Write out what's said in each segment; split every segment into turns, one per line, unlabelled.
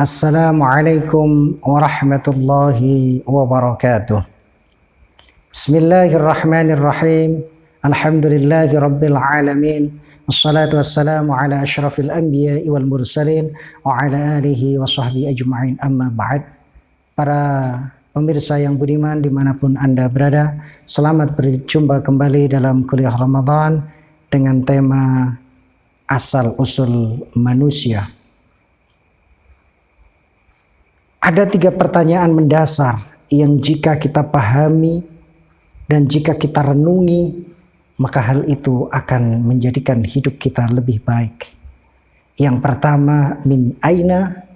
Assalamualaikum warahmatullahi wabarakatuh. Bismillahirrahmanirrahim. Alhamdulillahi rabbil alamin. Wassalatu wassalamu ala asyrafil anbiya'i wal mursalin wa ala alihi wa sahbihi ajma'in, amma ba'd. Para pemirsa yang budiman dimanapun Anda berada, selamat berjumpa kembali dalam kuliah Ramadan dengan tema asal usul manusia. Ada 3 pertanyaan mendasar yang jika kita pahami dan jika kita renungi, maka hal itu akan menjadikan hidup kita lebih baik. Yang pertama, min aina.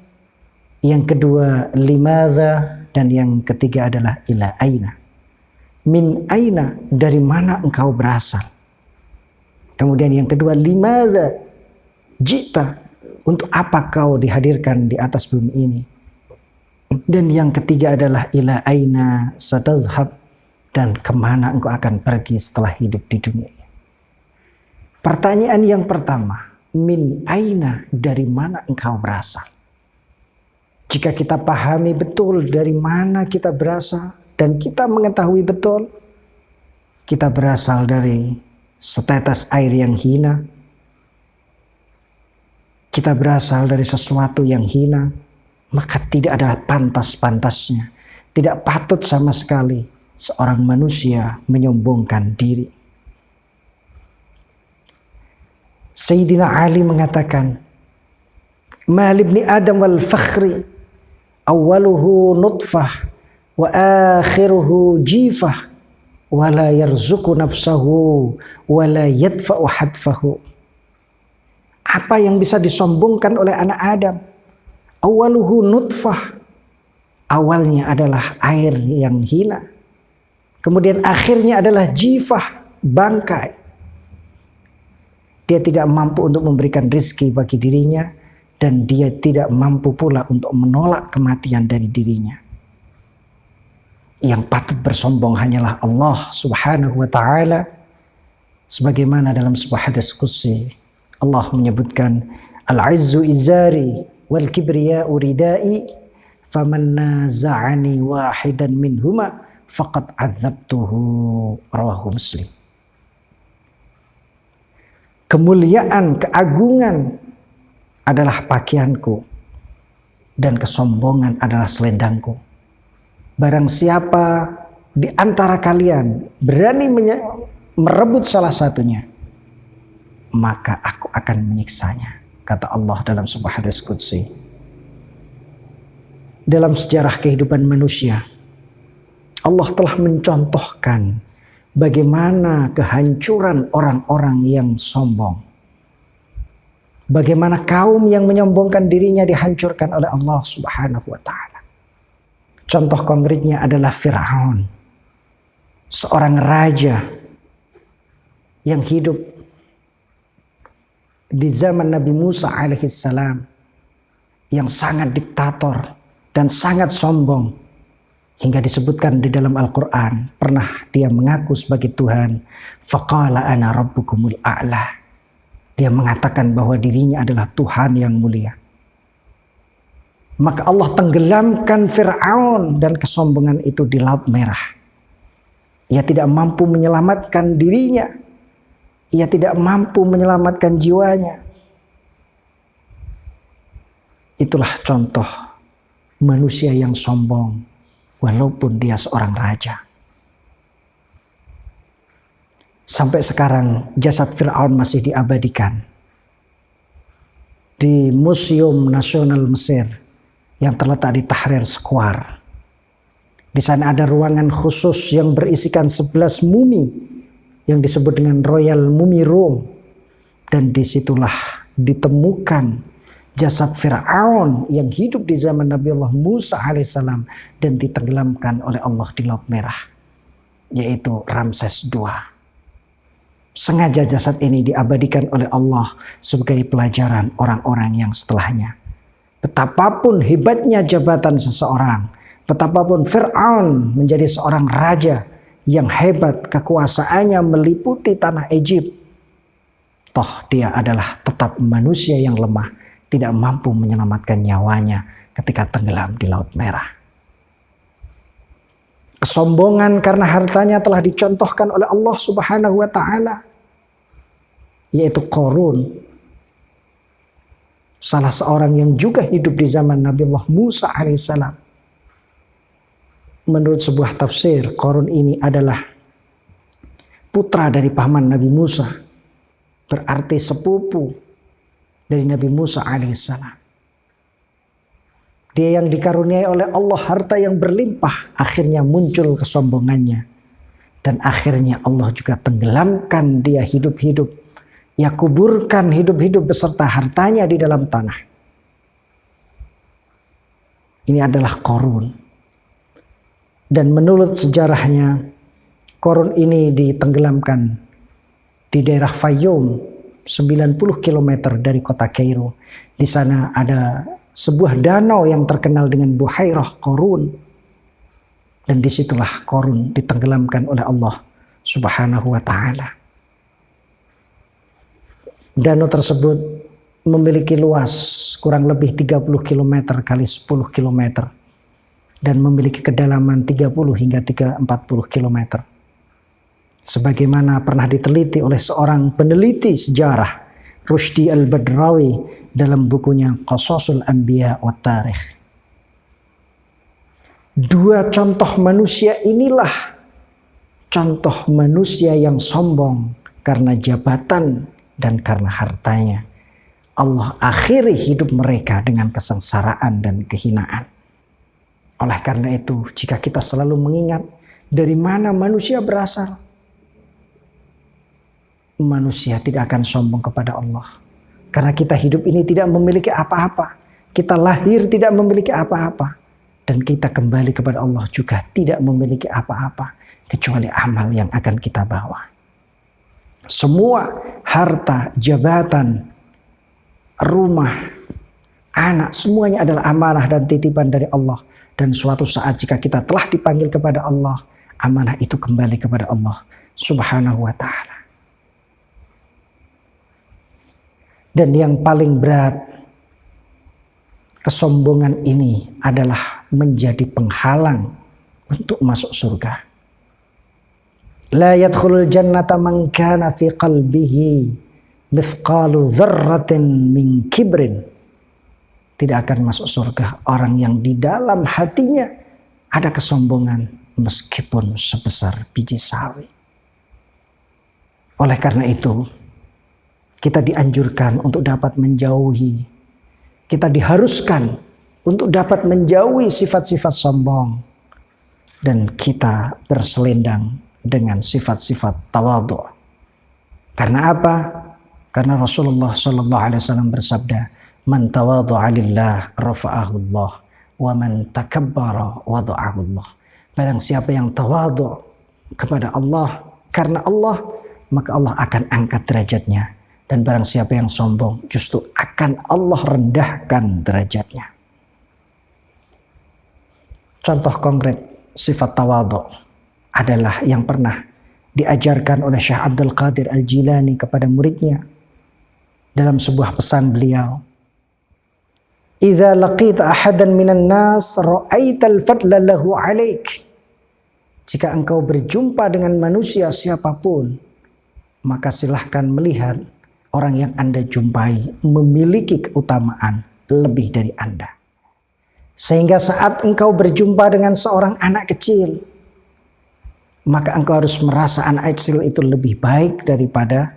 Yang kedua, limadza. Dan yang ketiga adalah ila aina. Min aina, dari mana engkau berasal. Kemudian yang kedua, limadza jita, untuk apa kau dihadirkan di atas bumi ini. Dan yang ketiga adalah ila aina satadhhab, dan kemana engkau akan pergi setelah hidup di dunia ini. Pertanyaan yang pertama, min aina, dari mana engkau berasal. Jika kita pahami betul dari mana kita berasal dan kita mengetahui betul kita berasal dari setetes air yang hina, kita berasal dari sesuatu yang hina, maka tidak ada pantas-pantasnya, tidak patut sama sekali seorang manusia menyombongkan diri. Sayyidina Ali mengatakan, "Ma libni Adam wal fakhri awwaluhu nutfah wa akhiruhu jifah wa la yarzuqu nafsahu wa la yadfa'u hadfahu." Apa yang bisa disombongkan oleh anak Adam? Awaluhu nutfah, awalnya adalah air yang hina. Kemudian akhirnya adalah jifah, bangkai. Dia tidak mampu untuk memberikan rezeki bagi dirinya, dan dia tidak mampu pula untuk menolak kematian dari dirinya. Yang patut bersombong hanyalah Allah Subhanahu wa ta'ala. Sebagaimana dalam sebuah hadis qudsi, Allah menyebutkan, "Al-'izzu izari wal kibriya'u ridai, faman naza'ani wahidan minhuma faqad 'adzabtuhu." Rawahu Muslim. Kemuliaan, keagungan adalah pakaianku dan kesombongan adalah selendangku. Barang siapa di antara kalian berani merebut salah satunya, maka aku akan menyiksanya, kata Allah dalam sebuah hadis qudsi. Dalam sejarah kehidupan manusia, Allah telah mencontohkan bagaimana kehancuran orang-orang yang sombong. Bagaimana kaum yang menyombongkan dirinya dihancurkan oleh Allah Subhanahu wa ta'ala. Contoh konkretnya adalah Fir'aun. Seorang raja yang hidup di zaman Nabi Musa alaihissalam, yang sangat diktator dan sangat sombong, hingga disebutkan di dalam Al-Quran pernah dia mengaku sebagai Tuhan. Faqala ana rabbukumul a'la. Dia mengatakan bahwa dirinya adalah Tuhan yang mulia. Maka Allah tenggelamkan Fir'aun dan kesombongan itu di Laut Merah. Ia tidak mampu menyelamatkan dirinya. Ia tidak mampu menyelamatkan jiwanya. Itulah contoh manusia yang sombong walaupun dia seorang raja. Sampai sekarang jasad Fir'aun masih diabadikan di Museum Nasional Mesir yang terletak di Tahrir Square. Di sana ada ruangan khusus yang berisikan 11 mumi yang disebut dengan Royal Mummy Room, dan disitulah ditemukan jasad Fir'aun yang hidup di zaman Nabi Allah Musa alaihissalam dan ditenggelamkan oleh Allah di Laut Merah, yaitu Ramses II. Sengaja jasad ini diabadikan oleh Allah sebagai pelajaran orang-orang yang setelahnya. Betapapun hebatnya jabatan seseorang, betapapun Fir'aun menjadi seorang raja yang hebat, kekuasaannya meliputi tanah Egypt, toh dia adalah tetap manusia yang lemah, tidak mampu menyelamatkan nyawanya ketika tenggelam di Laut Merah. Kesombongan karena hartanya telah dicontohkan oleh Allah Subhanahu wa taala, yaitu Qarun, salah seorang yang juga hidup di zaman Nabi Allah Musa alaihissalam. Menurut sebuah tafsir, Qarun ini adalah putra dari paman Nabi Musa, berarti sepupu dari Nabi Musa alaihissalam. Dia yang dikaruniai oleh Allah harta yang berlimpah, akhirnya muncul kesombongannya. Dan akhirnya Allah juga tenggelamkan dia hidup-hidup. Ya kuburkan hidup-hidup beserta hartanya di dalam tanah. Ini adalah Qarun. Dan menurut sejarahnya, Qarun ini ditenggelamkan di daerah Fayum, 90 km dari kota Kairo. Di sana ada sebuah danau yang terkenal dengan Buhairah Qarun. Dan disitulah Qarun ditenggelamkan oleh Allah Subhanahu wa ta'ala. Danau tersebut memiliki luas kurang lebih 30 km kali 10 km. Dan memiliki kedalaman 30 hingga 40 km. Sebagaimana pernah diteliti oleh seorang peneliti sejarah, Rushdie Al-Badrawi, dalam bukunya Qasasul Anbiya wa Tarikh. Dua contoh manusia inilah contoh manusia yang sombong karena jabatan dan karena hartanya. Allah akhiri hidup mereka dengan kesengsaraan dan kehinaan. Oleh karena itu, jika kita selalu mengingat dari mana manusia berasal, manusia tidak akan sombong kepada Allah. Karena kita hidup ini tidak memiliki apa-apa. Kita lahir tidak memiliki apa-apa. Dan kita kembali kepada Allah juga tidak memiliki apa-apa. Kecuali amal yang akan kita bawa. Semua harta, jabatan, rumah, anak, semuanya adalah amanah dan titipan dari Allah. Dan suatu saat jika kita telah dipanggil kepada Allah, amanah itu kembali kepada Allah Subhanahu wa ta'ala. Dan yang paling berat, kesombongan ini adalah menjadi penghalang untuk masuk surga. La yadkhulul jannata man kana fi qalbihi mithqalu dzarratin min kibrin. Tidak akan masuk surga orang yang di dalam hatinya ada kesombongan meskipun sebesar biji sawi. Oleh karena itu, kita dianjurkan untuk dapat menjauhi. Kita diharuskan untuk dapat menjauhi sifat-sifat sombong. Dan kita berselendang dengan sifat-sifat tawadhu. Karena apa? Karena Rasulullah SAW bersabda, "Man tawadhu'a lillah rafa'ahu Allah, wa man takabbara wada'ahu Allah." Barang siapa yang tawadhu kepada Allah karena Allah, maka Allah akan angkat derajatnya. Dan barang siapa yang sombong, justru akan Allah rendahkan derajatnya. Contoh konkret sifat tawadhu adalah yang pernah diajarkan oleh Syekh Abdul Qadir Al-Jilani kepada muridnya dalam sebuah pesan beliau. "Idza laqita ahadan minan nas ra'aital fadla lahu 'alaik." Jika engkau berjumpa dengan manusia siapapun, maka silahkan melihat orang yang Anda jumpai memiliki keutamaan lebih dari Anda. Sehingga saat engkau berjumpa dengan seorang anak kecil, maka engkau harus merasa anak kecil itu lebih baik daripada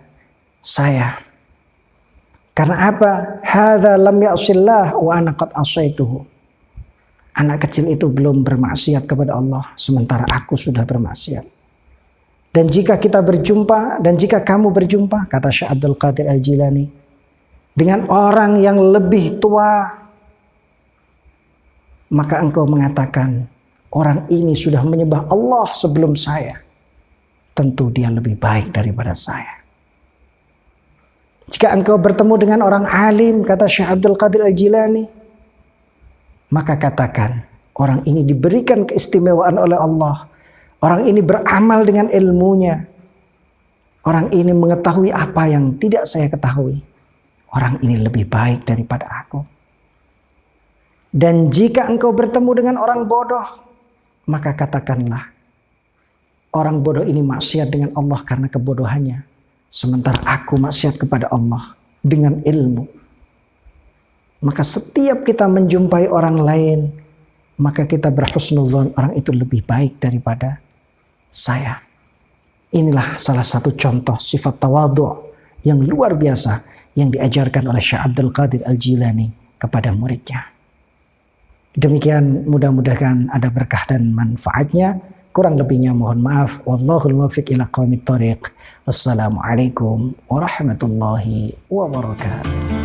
saya. Karena apa? Hadza lam ya'sillah wa ana qad asaituhu. Anak kecil itu belum bermaksiat kepada Allah, sementara aku sudah bermaksiat. Dan jika kita berjumpa, dan jika kamu berjumpa, kata Syekh Abdul Qadir Al-Jilani, dengan orang yang lebih tua, maka engkau mengatakan, orang ini sudah menyembah Allah sebelum saya. Tentu dia lebih baik daripada saya. Jika engkau bertemu dengan orang alim, kata Syekh Abdul Qadir Al-Jilani, maka katakan, orang ini diberikan keistimewaan oleh Allah. Orang ini beramal dengan ilmunya. Orang ini mengetahui apa yang tidak saya ketahui. Orang ini lebih baik daripada aku. Dan jika engkau bertemu dengan orang bodoh, maka katakanlah, orang bodoh ini maksiat dengan Allah karena kebodohannya, sementara aku maksiat kepada Allah dengan ilmu. Maka setiap kita menjumpai orang lain, maka kita berhusnudzon orang itu lebih baik daripada saya. Inilah salah satu contoh sifat tawadhu yang luar biasa yang diajarkan oleh Syekh Abdul Qadir Al-Jilani kepada muridnya. Demikian, mudah-mudahan ada berkah dan manfaatnya. Kurang lebihnya mohon maaf. Wallahul muwaffiq ila aqwamit thoriq. Wassalamualaikum warahmatullahi wabarakatuh.